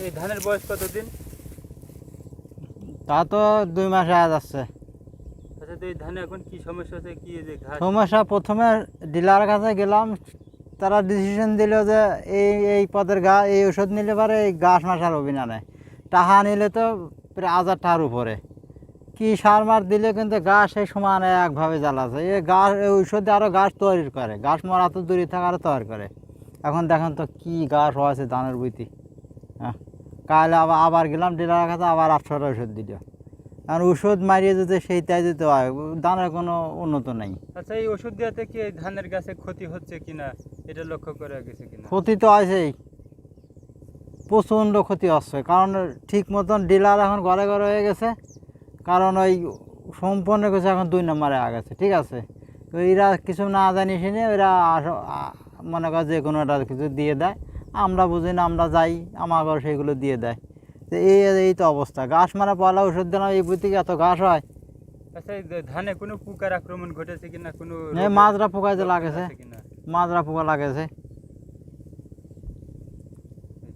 এই ধানের বয়স কতদিন? তা তো 2 মাস আয়া যাচ্ছে। আচ্ছা, তো এই ধানে এখন কি সমস্যা হচ্ছে? কি এই যে ঘাস? সমস্যা প্রথমে ডিলারের কাছে গেলাম, তারা ডিসিশন দিল যে এই পদের এই ওষুধ নিলে পারে এই ঘাস মাসার অভিনা নেয়। টাকা নিলে তো প্রায় 1000 টাকার উপরে। কি সার মার দিলে কিন্তু গাছ সেই সমান একভাবে জ্বালাচ্ছে। এই গাছ এই ঔষধে আরও গাছ তৈরি করে, গাছ মরা তো দূরে থাকা আরও তৈরি করে। এখন দেখেন তো কি গাছ হয়েছে ধানের বইতে। হ্যাঁ, কাল আবার গেলাম ডিলারের কাছে, আবার 800 ওষুধ দিল। আর ওষুধ মারিয়ে যেতে সেইটাই যেতে হয়, ধানের কোনো উন্নত নেই। আচ্ছা, এই ওষুধ দেওয়াতে কি এই ধানের গাছে ক্ষতি হচ্ছে কিনা এটা লক্ষ্য করা গেছে কিনা? ক্ষতি তো আছেই, প্রচণ্ড ক্ষতি হচ্ছে। কারণ ঠিক মতন ডিলার এখন ঘরে ঘরে হয়ে গেছে। কারণ ওই সম্পন্ন কিছু এখন 2 নম্বরে আগে গেছে, ঠিক আছে। তো এরা কিছু না জানি শুনে এরা মনে করে যে কোনো একটা কিছু দিয়ে দেয়। আমরা বুঝি না, আমরা যাই আমার ঘরে সেইগুলো দিয়ে দেয়। তো এই তো অবস্থা। ঘাস মারা পয়লা ওষুধ দিলাম, এই বই থেকে এত ঘাস হয়। আচ্ছা, এই ধানে কোনো পোকার আক্রমণ ঘটেছে কিনা? কোনো মাজরা পোকা যে লক্ষণ লাগেছে, আছে কিনা? মাজরা পোকা লাগেছে।